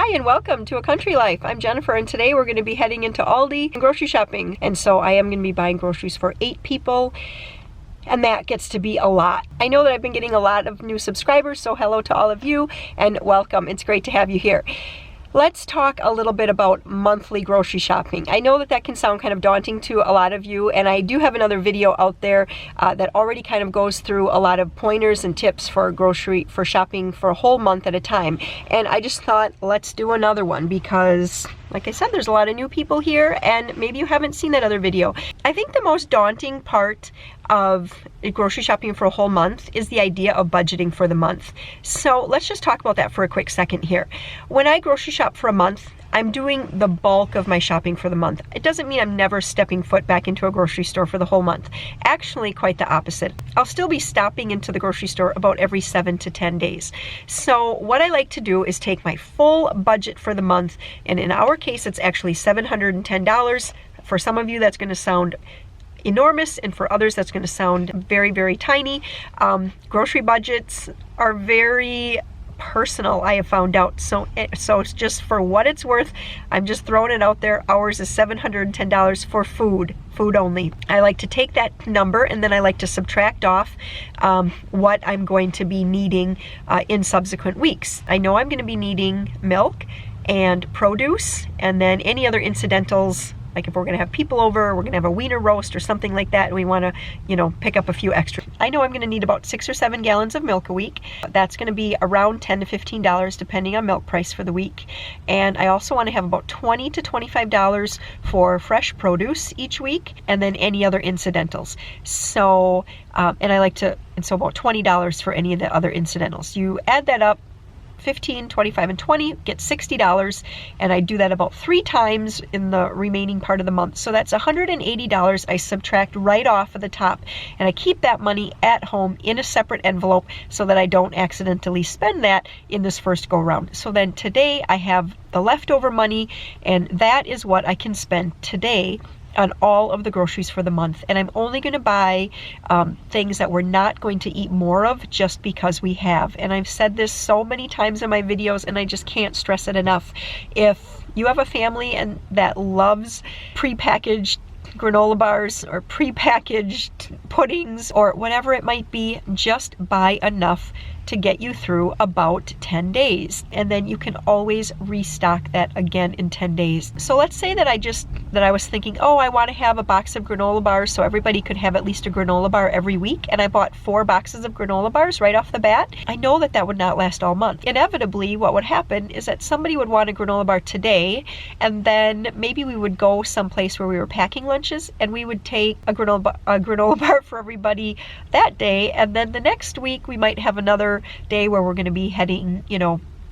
Hi and welcome to A Country Life. I'm Jennifer and today we're going to be heading into Aldi and grocery shopping. And so I am going to be buying groceries for 8 people. And that gets to be a lot. I know that I've been getting a lot of new subscribers, so hello to all of you and welcome. It's great to have you here. Let's talk a little bit about monthly grocery shopping. I know that can sound kind of daunting to a lot of you, and I do have another video out there that already kind of goes through a lot of pointers and tips for shopping for a whole month at a time. And I just thought, let's do another one because, like I said, there's a lot of new people here and maybe you haven't seen that other video. I think the most daunting part of grocery shopping for a whole month is the idea of budgeting for the month. So let's just talk about that for a quick second here. When I grocery shop for a month, I'm doing the bulk of my shopping for the month. It doesn't mean I'm never stepping foot back into a grocery store for the whole month. Actually, quite the opposite. I'll still be stopping into the grocery store about every 7 to 10 days. So what I like to do is take my full budget for the month, and in our case, it's actually $710. For some of you, that's going to sound enormous, and for others that's going to sound very, very tiny. Grocery budgets are very personal, I have found out. So it's just for what it's worth. I'm just throwing it out there. Ours is $710 for food only. I like to take that number and then I like to subtract off what I'm going to be needing in subsequent weeks. I know I'm going to be needing milk and produce and then any other incidentals. Like if we're going to have people over, we're going to have a wiener roast or something like that, and we want to, pick up a few extra. I know I'm going to need about 6 or 7 gallons of milk a week. That's going to be around $10 to $15 depending on milk price for the week. And I also want to have about $20 to $25 for fresh produce each week, and then any other incidentals. So, so about $20 for any of the other incidentals. You add that up, 15, 25, and 20, get $60, and I do that about 3 times in the remaining part of the month. So that's $180 I subtract right off of the top, and I keep that money at home in a separate envelope so that I don't accidentally spend that in this first go round. So then today I have the leftover money, and that is what I can spend today on all of the groceries for the month. And I'm only going to buy things that we're not going to eat more of just because we have. And I've said this so many times in my videos and I just can't stress it enough. If you have a family and that loves prepackaged granola bars or prepackaged puddings or whatever it might be, just buy enough to get you through about 10 days. And then you can always restock that again in 10 days. So let's say that I was thinking, oh, I want to have a box of granola bars so everybody could have at least a granola bar every week. And I bought 4 boxes of granola bars right off the bat. I know that would not last all month. Inevitably, what would happen is that somebody would want a granola bar today, and then maybe we would go someplace where we were packing lunches and we would take a granola bar for everybody that day. And then the next week we might have another day where we're going to be heading,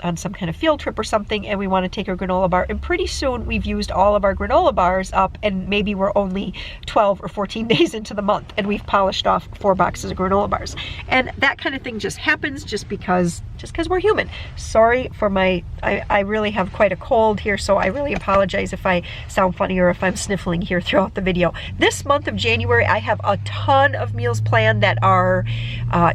on some kind of field trip or something, and we want to take our granola bar, and pretty soon we've used all of our granola bars up, and maybe we're only 12 or 14 days into the month and we've polished off 4 boxes of granola bars. And that kind of thing just happens just because we're human. Sorry for I really have quite a cold here, so I really apologize if I sound funny or if I'm sniffling here throughout the video. This month of January, I have a ton of meals planned that are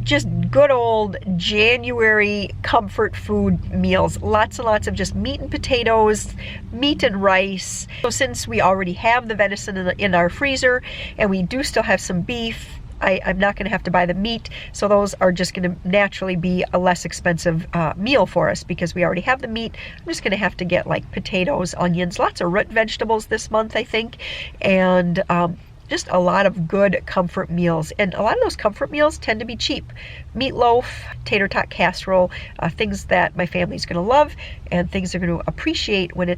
just good old January comfort food meals. Lots and lots of just meat and potatoes, meat and rice. So since we already have the venison in our freezer and we do still have some beef, I'm not going to have to buy the meat, so those are just going to naturally be a less expensive meal for us because we already have the meat. I'm just going to have to get like potatoes, onions, lots of root vegetables this month, I think, and just a lot of good comfort meals. And a lot of those comfort meals tend to be cheap. Meatloaf, tater tot casserole, things that my family's going to love and things they're going to appreciate when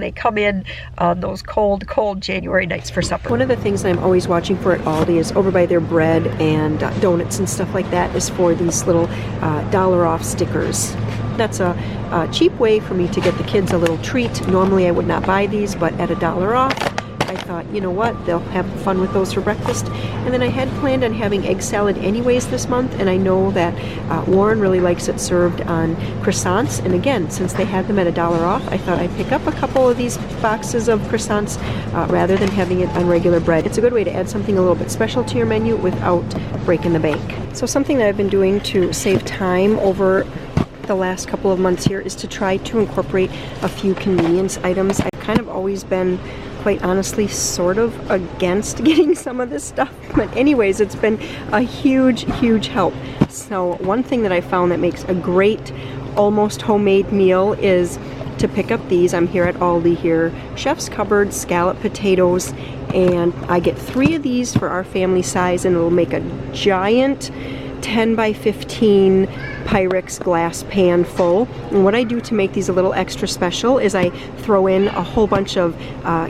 they come in on those cold January nights for supper. One of the things I'm always watching for at Aldi is over by their bread and donuts and stuff like that is for these little dollar off stickers. That's a cheap way for me to get the kids a little treat. Normally I would not buy these, but at $1 off, I thought, you know what, they'll have fun with those for breakfast. And then I had planned on having egg salad anyways this month, and I know that Warren really likes it served on croissants. And again, since they had them at $1 off, I thought I'd pick up a couple of these boxes of croissants rather than having it on regular bread. It's a good way to add something a little bit special to your menu without breaking the bank. So something that I've been doing to save time over the last couple of months here is to try to incorporate a few convenience items. I've kind of always been, quite honestly, sort of against getting some of this stuff, but anyways, it's been a huge help. So one thing that I found that makes a great almost homemade meal is to pick up these. I'm here at Aldi here, Chef's Cupboard scallop potatoes, and I get 3 of these for our family size, and it'll make a giant 10 by 15 Pyrex glass pan full. And what I do to make these a little extra special is I throw in a whole bunch of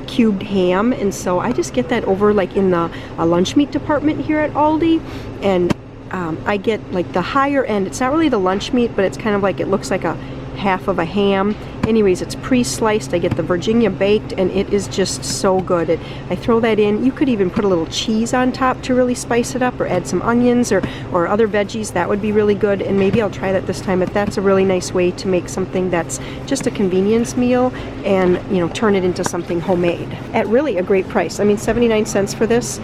cubed ham, and so I just get that over like in the lunch meat department here at Aldi, and I get like the higher end. It's not really the lunch meat, but it's kind of like, it looks like a half of a ham. Anyways, it's pre-sliced. I get the Virginia baked, and it is just so good. I throw that in. You could even put a little cheese on top to really spice it up, or add some onions or other veggies. That would be really good, and maybe I'll try that this time. If that's a really nice way to make something that's just a convenience meal and, you know, turn it into something homemade at really a great price. I mean, 79 cents for this,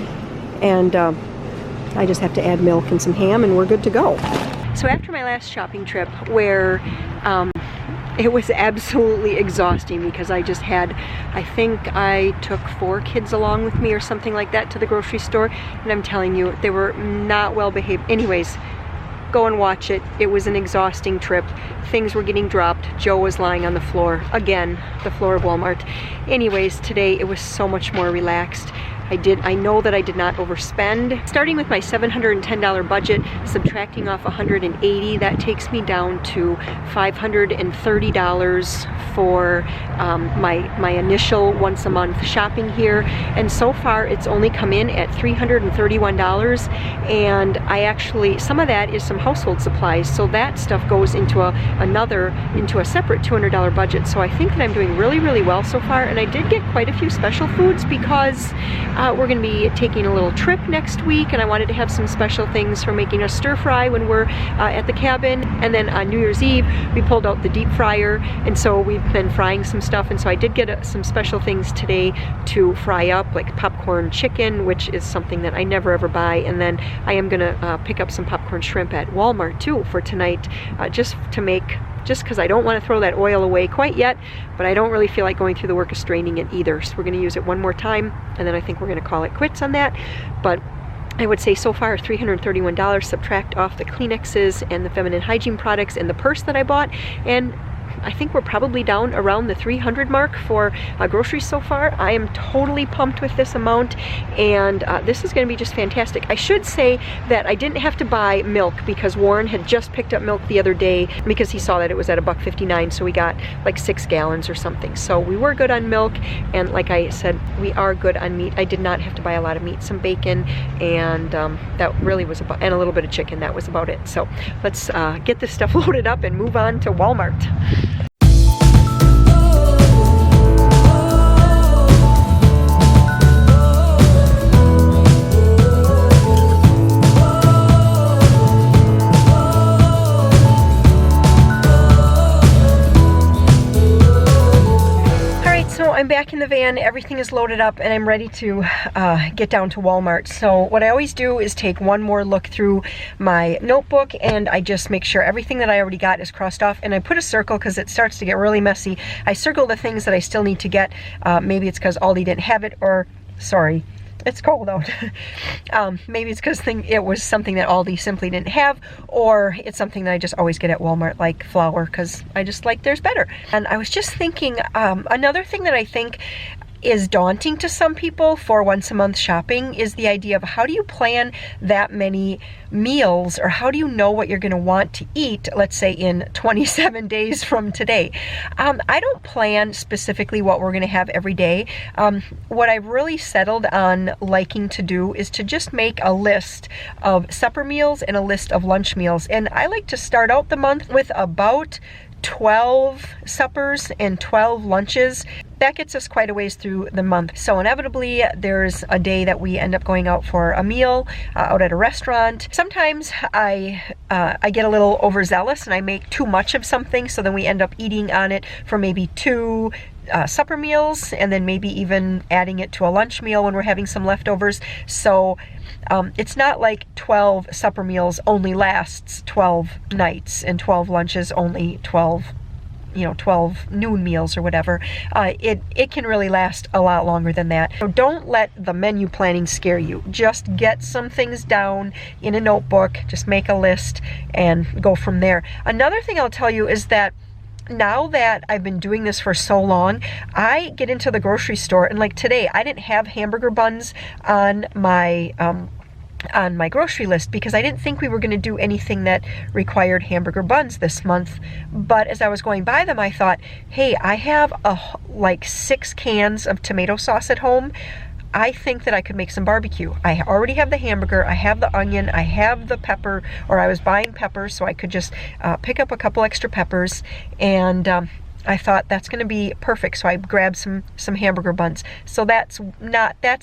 and I just have to add milk and some ham and we're good to go. So after my last shopping trip, where it was absolutely exhausting because I just had, I think I took 4 kids along with me or something like that to the grocery store, and I'm telling you, they were not well behaved. Anyways, go and watch it. It was an exhausting trip. Things were getting dropped. Joe was lying on the floor, again, the floor of Walmart. Anyways, today it was so much more relaxed. I know that I did not overspend. Starting with my $710 budget, subtracting off $180, that takes me down to $530 for my initial once a month shopping here. And so far it's only come in at $331, and I actually, some of that is some household supplies, so that stuff goes into a separate $200 budget. So I think that I'm doing really well so far, and I did get quite a few special foods because we're going to be taking a little trip next week, and I wanted to have some special things for making a stir fry when we're at the cabin. And then on New Year's Eve, we pulled out the deep fryer, and so we've been frying some stuff, and so I did get some special things today to fry up, like popcorn chicken, which is something that I never ever buy. And then I am going to pick up some popcorn shrimp at Walmart too for tonight, just because I don't want to throw that oil away quite yet, but I don't really feel like going through the work of straining it either. So we're going to use it one more time, and then I think we're going to call it quits on that. But I would say so far $331, subtract off the Kleenexes and the feminine hygiene products and the purse that I bought, and I think we're probably down around the 300 mark for groceries so far. I am totally pumped with this amount, and this is going to be just fantastic. I should say that I didn't have to buy milk because Warren had just picked up milk the other day because he saw that it was at $1.59, so we got like 6 gallons or something. So we were good on milk, and like I said, we are good on meat. I did not have to buy a lot of meat, some bacon, and that really was about, and a little bit of chicken. That was about it. So let's get this stuff loaded up and move on to Walmart. I'm back in the van, everything is loaded up, and I'm ready to get down to Walmart. So what I always do is take one more look through my notebook, and I just make sure everything that I already got is crossed off, and I put a circle because it starts to get really messy. I circle the things that I still need to get. Maybe it's because Aldi didn't have it, or sorry, it's cold out. Maybe it's because it was something that Aldi simply didn't have, or it's something that I just always get at Walmart, like flour, because I just like theirs better. And I was just thinking, another thing that I think is daunting to some people for once a month shopping is the idea of how do you plan that many meals, or how do you know what you're going to want to eat, let's say in 27 days from today. I don't plan specifically what we're going to have every day. What I've really settled on liking to do is to just make a list of supper meals and a list of lunch meals, and I like to start out the month with about 12 suppers and 12 lunches. that gets us quite a ways through the month. So inevitably there's a day that we end up going out for a meal out at a restaurant. Sometimes I get a little overzealous and I make too much of something, so then we end up eating on it for maybe 2 supper meals, and then maybe even adding it to a lunch meal when we're having some leftovers. So it's not like 12 supper meals only lasts 12 nights and 12 lunches only 12 noon meals or whatever. It can really last a lot longer than that. So don't let the menu planning scare you. Just get some things down in a notebook, just make a list and go from there. Another thing I'll tell you is that now that I've been doing this for so long, I get into the grocery store, and like today, I didn't have hamburger buns on my grocery list because I didn't think we were going to do anything that required hamburger buns this month. But as I was going by them, I thought, hey, I have like 6 cans of tomato sauce at home. I think that I could make some barbecue. I already have the hamburger, I have the onion, I have the pepper, or I was buying peppers, so I could just pick up a couple extra peppers, and I thought that's going to be perfect. So I grabbed some hamburger buns. So that's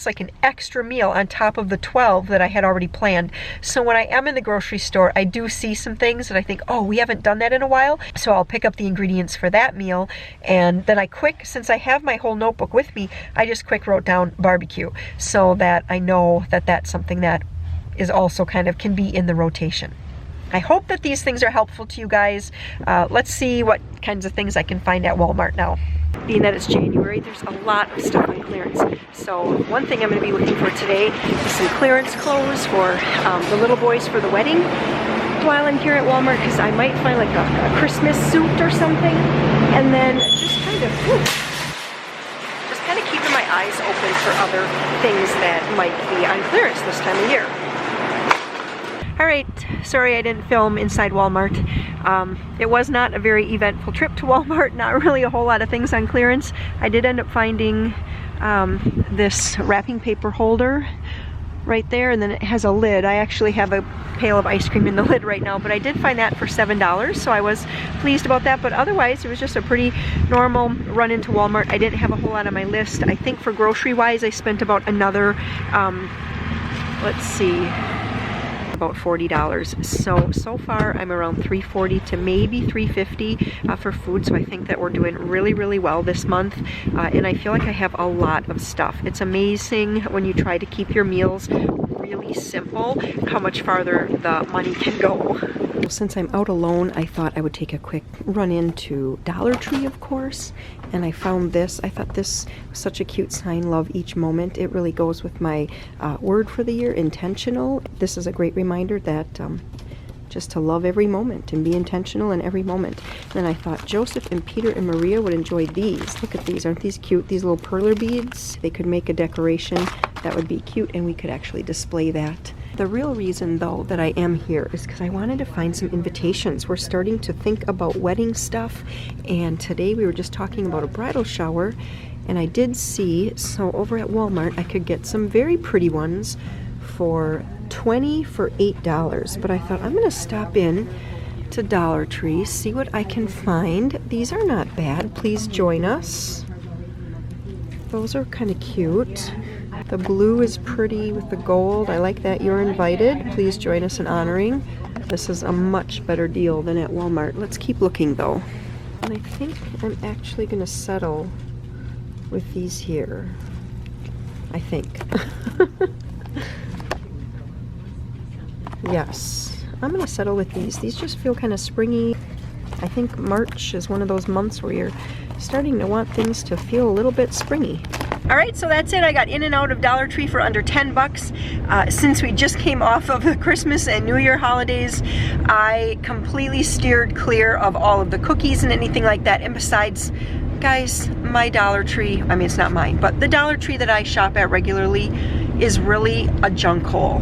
like an extra meal on top of the 12 that I had already planned. So when I am in the grocery store, I do see some things that I think, oh, we haven't done that in a while. So I'll pick up the ingredients for that meal, and then since I have my whole notebook with me, I just quick wrote down barbecue so that I know that that's something that is also kind of can be in the rotation. I hope that these things are helpful to you guys. Let's see what kinds of things I can find at Walmart now. Being that it's January, there's a lot of stuff on clearance. So one thing I'm going to be looking for today is some clearance clothes for the little boys for the wedding while I'm here at Walmart, because I might find like a Christmas suit or something. And then just kind of keeping my eyes open for other things that might be on clearance this time of year. Alright, sorry I didn't film inside Walmart. It was not a very eventful trip to Walmart, not really a whole lot of things on clearance. I did end up finding this wrapping paper holder right there, and then it has a lid. I actually have a pail of ice cream in the lid right now, but I did find that for $7, so I was pleased about that. But otherwise, it was just a pretty normal run into Walmart. I didn't have a whole lot on my list. I think for grocery-wise, I spent about another, let's see, about $40. So far I'm around $340 to maybe $350 for food, so I think that we're doing really, really well this month, and I feel like I have a lot of stuff. It's amazing when you try to keep your meals really simple, how much farther the money can go. Since I'm out alone, I thought I would take a quick run into Dollar Tree, of course, and I found this. I thought this was such a cute sign, love each moment. It really goes with my word for the year, intentional. This is a great reminder that just to love every moment and be intentional in every moment. And then I thought Joseph and Peter and Maria would enjoy these. Look at these, aren't these cute? These little perler beads. They could make a decoration that would be cute, and we could actually display that. The real reason, though, that I am here is because I wanted to find some invitations. We're starting to think about wedding stuff, and today we were just talking about a bridal shower, and I did see, so over at Walmart, I could get some very pretty ones for $20 for $8, but I thought I'm going to stop in to Dollar Tree, see what I can find. These are not bad. Please join us. Those are kind of cute. The blue is pretty with the gold. I like that. You're invited. Please join us in honoring. This is a much better deal than at Walmart. Let's keep looking though. And I think I'm actually going to settle with these here. I think. Yes, I'm going to settle with these. These just feel kind of springy. I think March is one of those months where you're starting to want things to feel a little bit springy. All right, so that's it. I got in and out of Dollar Tree for under 10 bucks. Since we just came off of the Christmas and New Year holidays, I completely steered clear of all of the cookies and anything like that. And besides, guys, my Dollar Tree, I mean, it's not mine, but the Dollar Tree that I shop at regularly is really a junk hole.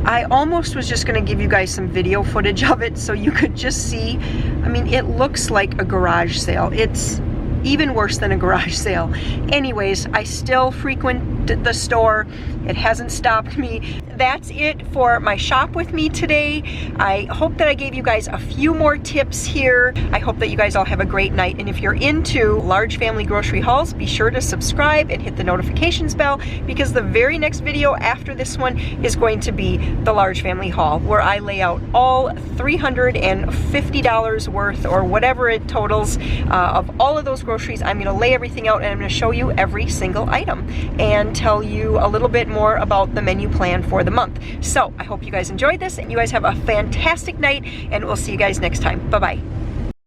I almost was just going to give you guys some video footage of it so you could just see. I mean, it looks like a garage sale. It's even worse than a garage sale. Anyways, I still frequent the store. It hasn't stopped me. that's it for my shop with me today. I hope that I gave you guys a few more tips here. I hope that you guys all have a great night. And if you're into large family grocery hauls, be sure to subscribe and hit the notifications bell, because the very next video after this one is going to be the large family haul, where I lay out all $350 worth or whatever it totals of all of those groceries. I'm going to lay everything out and I'm going to show you every single item and tell you a little bit more about the menu plan for the month. So I hope you guys enjoyed this and you guys have a fantastic night, and we'll see you guys next time. Bye-bye.